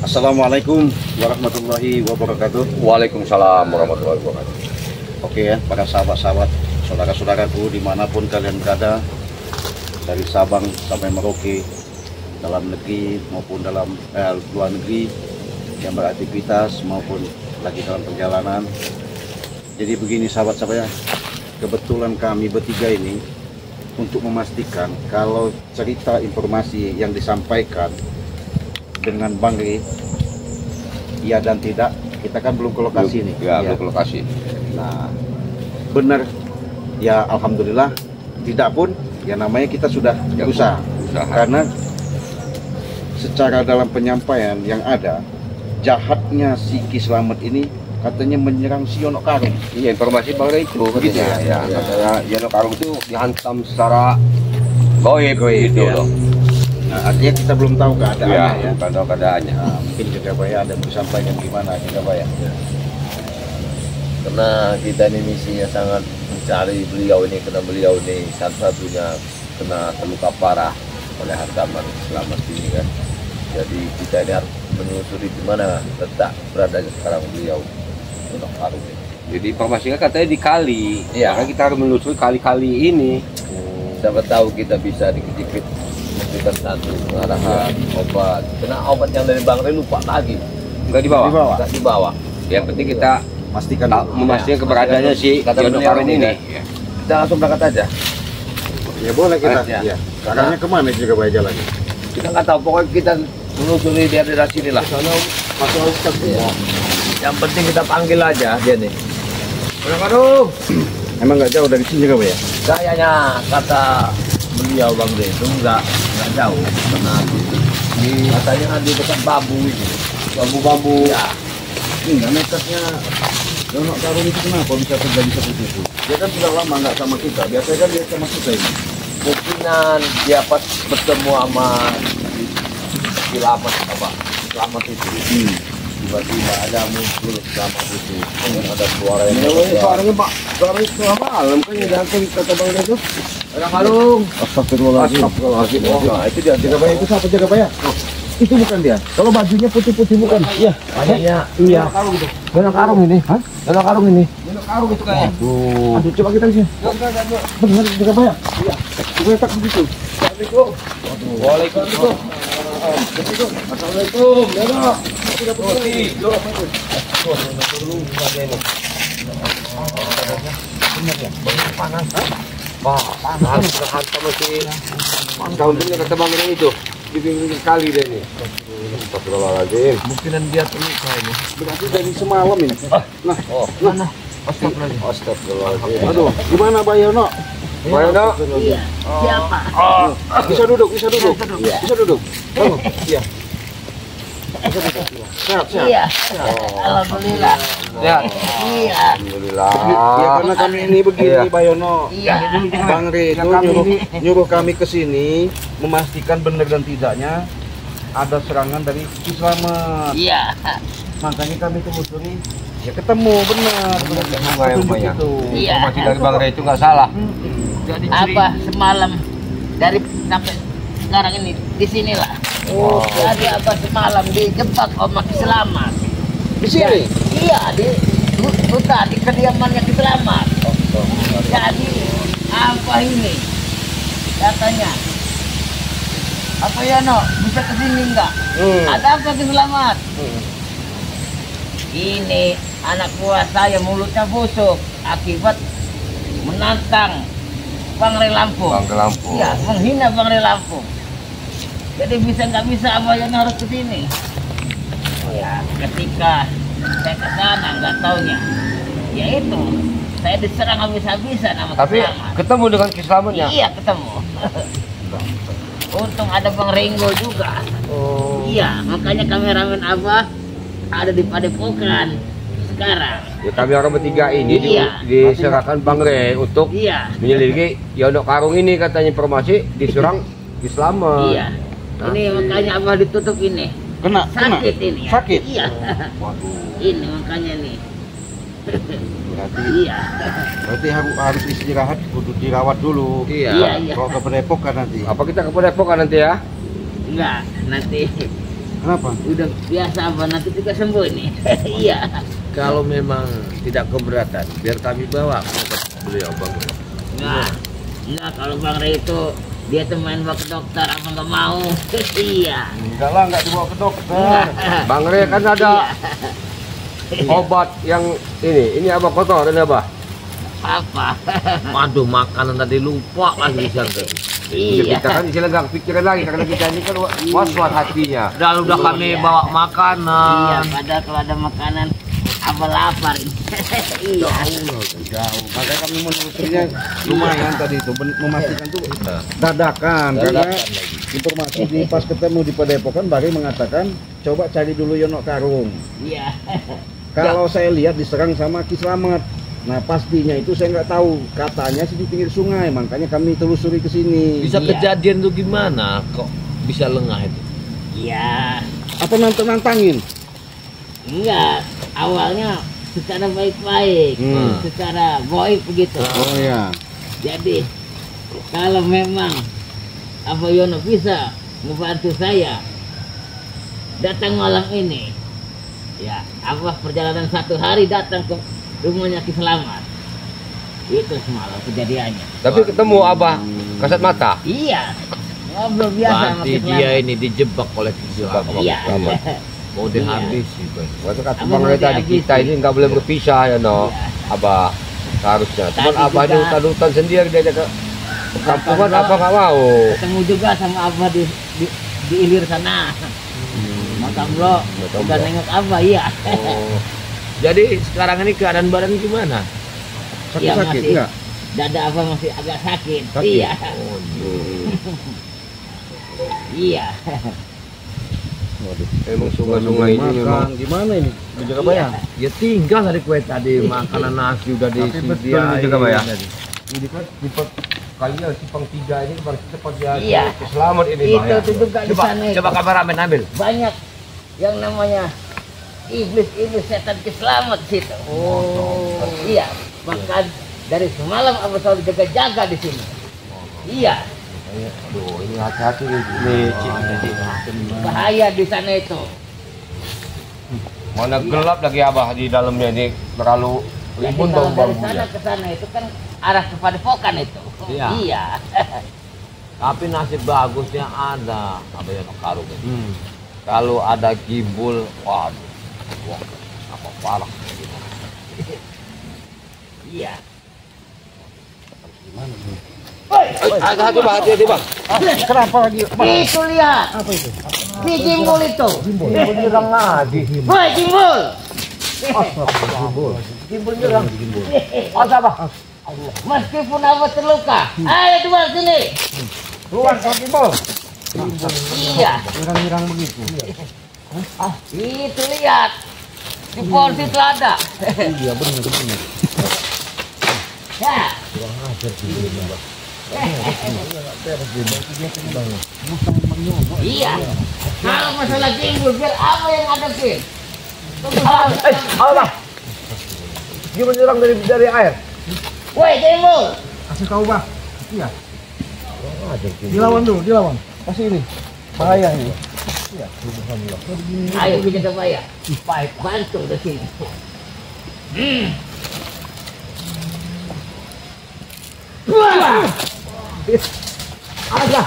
Assalamualaikum warahmatullahi wabarakatuh. Waalaikumsalam warahmatullahi wabarakatuh. Oke ya, para sahabat-sahabat, saudara-saudaraku dimanapun kalian berada, dari Sabang sampai Merauke, dalam negeri maupun dalam luar negeri, yang beraktivitas maupun lagi dalam perjalanan. Jadi begini sahabat-sahabat ya, kebetulan kami bertiga ini untuk memastikan kalau cerita informasi yang disampaikan dengan Bang Ri, iya dan tidak, kita kan belum ke lokasi nih. Ya, belum ke lokasi. Nah, benar ya, alhamdulillah. Tidak pun, ya namanya kita sudah berusaha. Karena secara dalam penyampaian yang ada, jahatnya si Ki Slamet ini katanya menyerang si Yono Karung. Iya, informasi Bang Ray itu Begitu katanya. ya? Ya, katanya Yono Karung itu dihantam secara goib gitu ya. loh. Nah, artinya kita belum tahu keadaannya ya. Bukan tahu keadaannya. Nah, mungkin juga Pak ya ada yang disampaikan gimana juga Pak ya. Karena kita ini misinya sangat mencari beliau ini, karena beliau ini satu-satunya kena terluka parah oleh hantaman Slamet ini kan. Jadi kita ini harus menelusuri di mana letak beradanya sekarang beliau Yono Karung ini. Jadi informasinya katanya di kali. Iya. Maka kita harus menelusuri kali-kali ini. Siapa tahu kita bisa dikit-dikit memberikan satu pengarahan obat. Karena obat yang dari Bang Ray lupa lagi, Enggak dibawa. nggak dibawa. Yang penting kita Pastikan dulu. memastikan keberadaannya si Kata Yono beliau Karung ini, ini. kan? Kita langsung berangkat aja. Ya boleh kita. Ya. Ya. Arahnya kemana juga Pak jalannya? Kita nggak tahu, pokoknya kita menelusuri daerah sini lah. Iya. Yang penting kita panggil aja dia nih. Yono Karung. Emang nggak jauh dari sini juga Pak ya? Kayaknya kata beliau Bang Ray itu nggak jauh, karena katanya di dekat bambu ini. Bambu-bambu. Ya. Enggak, nekatnya Yono Karung itu kenapa bisa terjadi seperti itu? Dia kan sudah lama nggak sama kita, biasanya kan dia sama kita ini. Mungkinan dia pas bertemu sama Slamet itu. Tiba-tiba ada muncul Slamet itu. Ada suara yang Suaranya Pak, suaranya setengah malam kan yang diangkat kata Bang Ri itu. Yono Karung. Astagfirullahaladzim. Nah, itu dia Jaga Pak, itu siapa Jaga Pak ya? Itu bukan dia. Kalau bajunya putih-putih bukan? Iya. kayaknya Iya. Yono Karung ini. Hah? Yono Karung ini. Yono Karung itu kayaknya. Aduh. Aduh, coba kita sini. Benar Jaga Pak ya? Iya. Coba tak begitu. Assalamualaikum. Waalaikumsalam. Assalamualaikum. Yono. Tidak putih. Panas. Wah, panas. Hantam masih. Untungnya kata Bang Ray itu di pinggir kali dia nih. Astagfirullahaladzim. Mungkinan dia terluka ini. Berarti dari semalam ini. Nah, Oh, mana? Astagfirullahaladzim. Astagfirullahaladzim. aduh, gimana Pak Yono? Pak Yono. Iya. Siapa? Bisa duduk, bisa duduk. Bisa duduk. Bangun. Iya. Bisa duduk. Sehat, sehat. Iya. Alhamdulillah. Ya. Iya. Alhamdulillah. Ya karena kami ini begini, Pak Yono. Iya. Bang Ri itu nyuruh kami ke sini memastikan benar dan tidaknya ada serangan dari Ki Slamet. Iya. Makanya kami telusuri, ya ketemu benar. Petunjuk Rupanya. itu. Iya. Informasi dari Bang Ray itu nggak salah. Apa semalam dari sampai sekarang ini di sinilah. Oh, Jadi apa semalam dijebak sama Ki Slamet. di sini. Iya, di hutan di kediamannya Ki Slamet. Jadi apa ini? Katanya. Apa ya no? Bisa kesini enggak? Ada apa Ki Slamet? Ini anak buah saya mulutnya busuk akibat menantang Bang Ray Lampung. Bang Ray Lampung. Iya, menghina Bang Ray Lampung. Jadi bisa nggak bisa apa yang harus kesini? Ya, ketika saya ke sana nggak taunya, ya itu saya diserang habis-habisan sama Tapi Ki Slamet. ketemu dengan Ki Slametnya. Iya ketemu. Untung ada Bang Ringo juga. Oh. Iya, makanya kameramen Abah ada di Padepokan sekarang. Ya, kami orang bertiga ini Iya. diserahkan Bang Ray untuk Iya. menyelidiki Yono Karung ini, katanya informasi diserang Ki Slamet. Iya. Ini makanya Abah ditutup ini. Kena. Sakit ini ya. Sakit. Iya. Waduh. Ini makanya nih. Berarti, Iya. berarti harus istirahat, kudu dirawat dulu. Iya. Iya, iya. Kalau ke Padepokan nanti. Apa kita ke Padepokan nanti ya? Enggak, nanti Kenapa? Udah biasa Abah, nanti juga sembuh ini. Iya. Kalau memang tidak keberatan, biar kami bawa ke beliau Bang. Enggak, kalau Bang Rey itu dia tuh main bawa ke dokter, Abang nggak mau. Iya. Enggak lah, enggak dibawa ke dokter. Bang Rey kan ada obat yang ini Abah kotor ini Abah. Apa? Waduh, makanan tadi lupa lagi di sana. Iya. Kita kan isi lega pikiran lagi karena kita ini kan was-was hatinya. Udah kami Iya. bawa Iya, makanan. padahal kalau ada makanan Abah lapar. Iya. Jauh. Makanya kami menelusurinya lumayan tadi itu memastikan tuh dadakan karena informasi di pas ketemu di Padepokan Bari mengatakan coba cari dulu Yono Karung. Iya. Kalau saya lihat diserang sama Ki Slamet. Nah pastinya itu saya nggak tahu, katanya sih di pinggir sungai, makanya kami telusuri ke sini. Bisa Iya. kejadian tuh gimana? Kok bisa lengah itu? Iya. Apa nantangin? Enggak. Awalnya secara baik-baik, secara goib begitu. Oh ya. Jadi kalau memang Abah Yono bisa membantu saya datang malam ini, ya Abah perjalanan 1 hari datang ke rumahnya Ki Slamet. Itu semalam kejadiannya. Tapi ketemu Abah kasat mata. Iya, ngobrol biasa sama Berarti Ki dia Slamet. ini dijebak oleh Kisah. Iya. Mau dihabisi, Bang. Waktu kata Abang Bang Rey nanti tadi habis kita ini nggak boleh berpisah ya no. Iya. Abah harusnya. Cuman Tadi Abah di juga- hutan-hutan sendiri dia ke kampungan Abang apa nggak mau. Ketemu juga sama Abah di ilir sana. Makam lo Makam udah lo. nengok Abah, iya. Oh. Jadi sekarang ini keadaan badan gimana? Iya, Sakit-sakit masih. enggak? Dada Abah masih agak sakit. Sakit? Iya. Oh, Iya. Emang sungai-sungai ini memang. Makan gimana ini? Menjaga Iya. bayang. ya tinggal dari kue tadi, makanan nasi udah Tapi betul disediain. juga, Pak, ya? tadi. Ini kan tipe kalian Simpang 3 ini paling cepat ya. Iya. Selamat ini Bang, ya. Itu juga di sana itu. Coba kameramen ambil. Banyak yang namanya iblis setan Ki Slamet situ. Oh. Iya. Bahkan dari semalam Abah selalu jaga-jaga di sini. Iya. Aduh, ini hati-hati nih. Bahaya di sana itu. Mana gelap lagi Abah di dalamnya ini terlalu Jadi ribut kalau dari bau-baunya. sana ke sana itu kan arah ke Padepokan itu. Iya. Iya. Tapi nasib bagusnya ada apa ya karung ini. Kalau ada gimbul, waduh, wah, apa parah. Iya. Hati-hati Bang, hati-hati Bang. Kenapa lagi? Itu lihat. Apa itu? Si Jimbul itu. Menyerang lagi. Woi Jimbul. Gimbal nyerang. Abah. Meskipun Abah terluka. Ayo dua sini. Keluar kau gimbal. Iya. Nyerang-nyerang begitu. Itu lihat. Di pohon situ ada. Iya benar. Ya. Iya. Kalau masalah Jimbul biar apa yang hadapin. Abah. Dia menyerang dari air. Woi Jimbul. Kasih tahu Bang. Iya. Dilawan dulu, dilawan. Kasih ini. Bahaya ini. Ayo kita coba ya. Baik bantu di sini. Wah. Ada.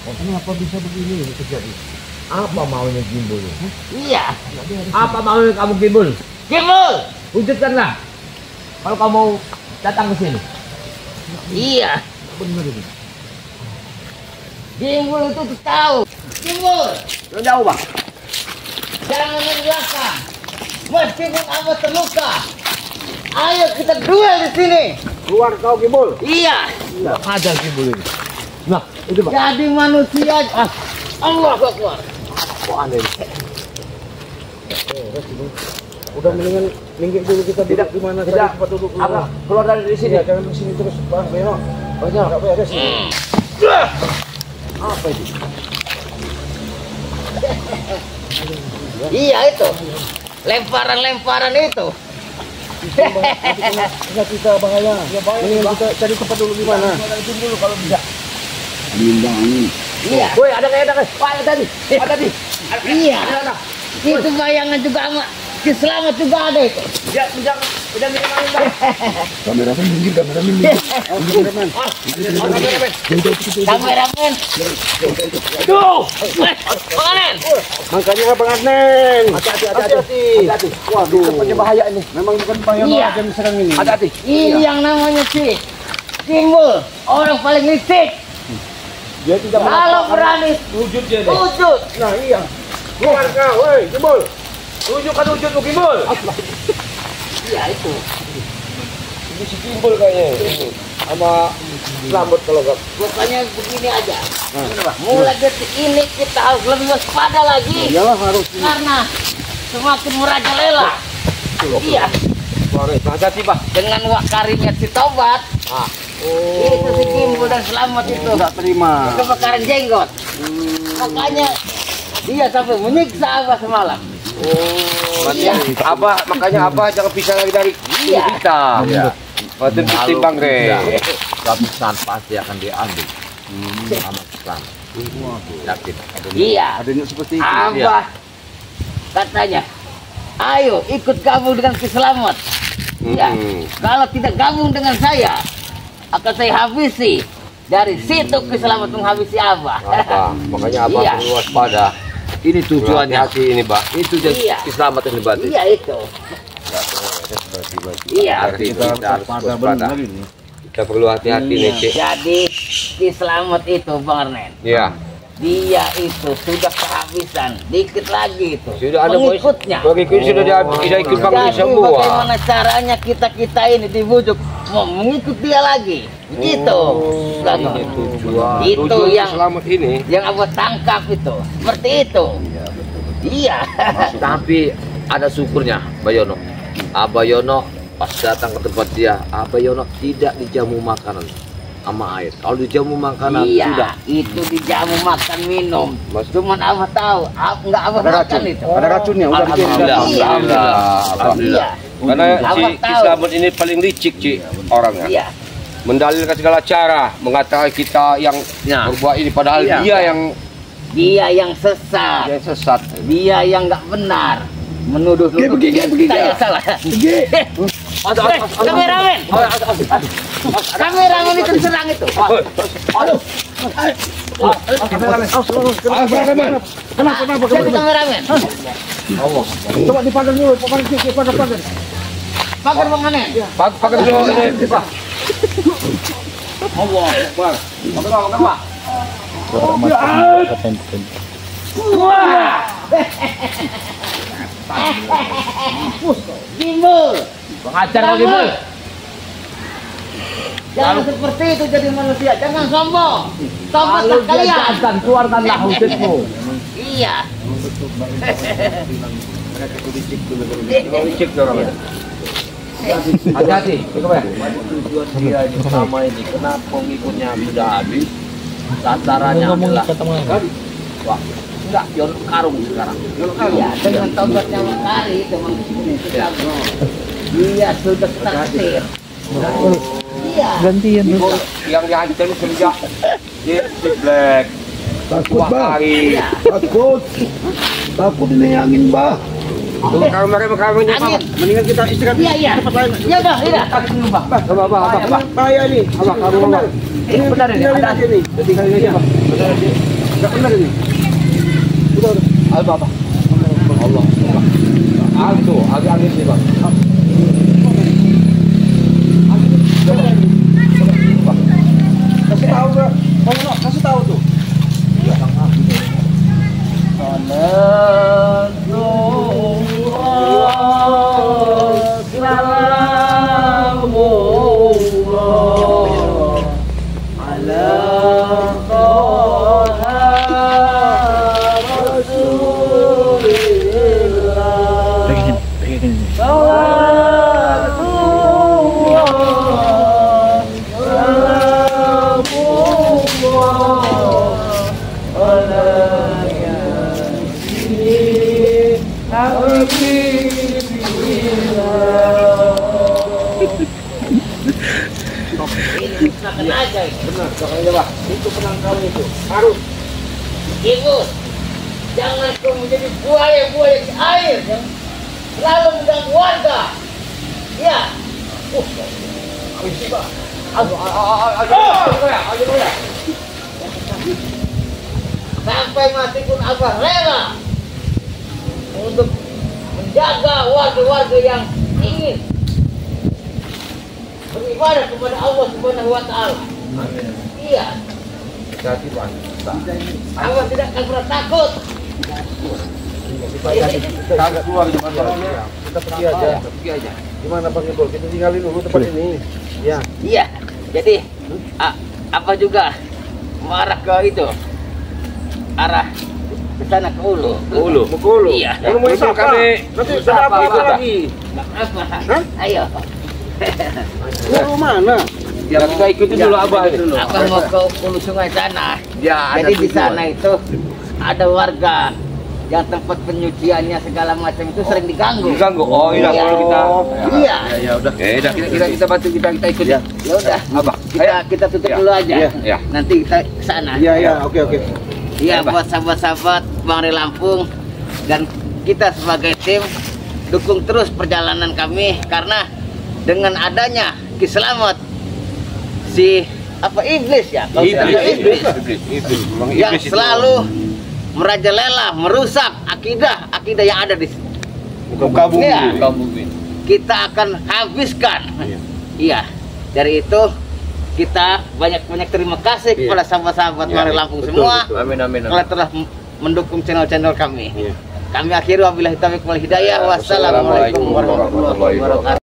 Kenapa bisa begini terjadi? Apa maunya gimbul? Iya. Apa maunya kamu gimbul? Jimbul. Wujudkanlah. Kalau kamu mau datang ke sini. Iya. Benar ini. Jimbul itu tahu. Jimbul. Lo jauh bang. Jangan menjelakkan. Meskipun Abah terluka. Ayo kita duel di sini. Keluar kau gimbal. Iya. Ada gimbul ini. Nah, itu bang. Jadi manusia. Allah Akbar. Kok aneh? Udah mendingan minggir dulu kita Tidak, duduk di mana tidak. tempat duduk dulu. Apa? Keluar dari sini. Iya, jangan di sini terus Bang Beno. Banyak. Enggak beres ini. Apa itu? Iya itu. Lemparan-lemparan itu. Enggak kita bahaya. Ya bahaya. Mendingan kita cari tempat dulu di mana? Keluar dari sini dulu kalau bisa. Angin. Iya. Woi, ada kayak Wah, ada nih. Ada nih. Iya. Itu bayangan juga sama Ki Slamet juga ada itu. Ya, udah minum Bang. Kameramen minggir, kameramen minggir. Kameramen. Tuh. Panen. Makanya Bang Adnen. Hati-hati. Waduh, sepertinya bahaya ini. Memang bukan bahaya Iya. jam sekarang ini. Hati-hati. Ini yang namanya si Timbul, orang paling licik. Dia tidak Kalau berani wujud dia deh. wujud. Nah, iya. Keluar kau, woi, Gimbal. Tunjukkan wujud lu, Gimbal. Iya itu. Ini si Gimbal kayaknya. Ini. Sama Slamet kalau enggak. Pokoknya begini aja. Mulai detik ini kita harus lebih waspada lagi. Iyalah harus. Karena semakin merajalela. Iya. Hati-hati, Pak. Dengan wakarinya si Tobat. Itu si Timbul dan Slamet itu. Enggak terima. Kebakaran jenggot. Makanya dia sampai menyiksa Abah semalam. Iya. Makanya Abah jangan pisah lagi dari Iya. kita. Iya. Waktu ditimbang, Re. Suatu saat pasti akan diambil sama Islam. Yakin. Iya. Adanya seperti itu. Abah katanya, ayo ikut gabung dengan Ki Slamet. Ya, kalau tidak gabung dengan saya, akan saya habisi. Dari situ Ki Slamet menghabisi Abah. Makanya Abah Iya. perlu waspada. Ini tujuannya. Hati ini, Pak. Itu jadi Iya. Islamet yang dibantu. Iya itu. Iya. Arti kita harus waspada. Kita perlu hati-hati nih, Cik. Jadi Ki Slamet itu Bang Arnen, Iya. dia itu sudah kehabisan, dikit lagi itu Sudah ada pengikutnya. Pengikut sudah tidak ikut Bang Jadi semua. bagaimana caranya kita ini dibujuk mau mengikut dia lagi? Begitu. Bang. Tujuan. Itu Tujuan yang Slamet ini. Abah tangkap itu. Seperti itu. Iya. Tapi ada syukurnya, Bayono. Abayono pas datang ke tempat dia, Abayono tidak dijamu makanan sama air. Kalau dijamu makanan Iya, sudah. itu dijamu makan minum. Cuman Abah tahu, enggak Abah Ada makan racun. itu. Ada racunnya. Udah Alhamdulillah. Iya. Alhamdulillah. Iya. Karena si Abah tahu. Slamet ini paling licik, Cik, orangnya. Iya. Mendalilkan segala cara, mengatakan kita yang Ya. berbuat ini, padahal Iya. Dia yang sesat. dia sesat. Dia yang enggak benar. Menuduh Pergi, saya salah. Kameramen. Kameramen itu diserang itu. Kenapa? Jadi kameramen. Coba dipandang dulu, pandang. Pagar Bang Anen. Pakai dulu ini, Pak. Allah. Pakai, Pak. Gimbal. Pengajar kau Gimbal. Jangan seperti itu jadi manusia. Jangan sombong. Tobatlah kalian. Keluarkanlah wujudmu. Iya. Licik orangnya. Hati-hati, cukup ya. Tujuan Dia ini selama ini kenapa pengikutnya sudah habis? Sasarannya adalah wah, enggak Yon Karung sekarang. Iya, dengan tobatnya Makari teman dia sudah taksir. Iya. Yang dihancur semenjak si Black. Takut, Bah. Wakari. Iya. Takut ini angin, Bah. Tuh, kamera-kameranya, Pak. Angin. Mendingan kita istirahat. Iya, iya. Ya udah, iya. Takut dulu, Bang. Apa? Bahaya ini. Apa? Ini benar ini. Ada ini. Jadi ini, Pak. Benar ini. Enggak benar ini. Udah. Apa? Allah. Alto, agak angin nih, Pak. Kasih tahu, Bro. Kasih tahu tuh. Ini aja. Benar, makanya Pak. Itu penangkalan itu. Harus Ingat, jangan kau menjadi buaya-buaya di air yang selalu mengganggu warga. Ya. Sampai mati pun Abah rela untuk menjaga warga-warga yang ingin beribadah kepada Allah Subhanahu wa Ta'ala. Iya. Jadi Pak. Abah tidak akan pernah takut. Kagak keluar gimana? Kita pergi aja. Gimana Bang Ibu? Kita tinggalin dulu tempat ini. Ya. Iya. Jadi apa juga marah ke itu arah ke sana ke Ulu. Ke Ulu. Iya. Kalau mau isap kami. Nanti ada apa lagi? Apa? Ayo. Ulu mana? Ya kita ikutin dulu Abah itu. Abah mau ke Ulu Sungai sana. Ya, ada Jadi di tujuan. sana itu ada warga yang tempat penyuciannya segala macam itu sering diganggu. Diganggu. Oh iya, Iya. kalau kita. Iya. Ya udah. Kita bantu kita ikut. Ya udah. Abah. Kita tutup dulu aja. Iya. Nanti kita ke sana. Iya, oke. Iya, buat sahabat-sahabat Bang Ri Lampung dan kita sebagai tim dukung terus perjalanan kami karena dengan adanya Ki Slamet si iblis ya, kalau tidak salah iblis yang selalu merajalela merusak akidah yang ada di Muka bumi. Iya. Bumi. Kita akan habiskan. Iya. Dari itu kita banyak terima kasih kepada sahabat-sahabat Bang Ri Lampung semua. Amin. Kalau telah mendukung channel-channel kami. Iya. Kami akhiri wabillahi taufiq wal hidayah. Wassalamualaikum warahmatullahi wabarakatuh.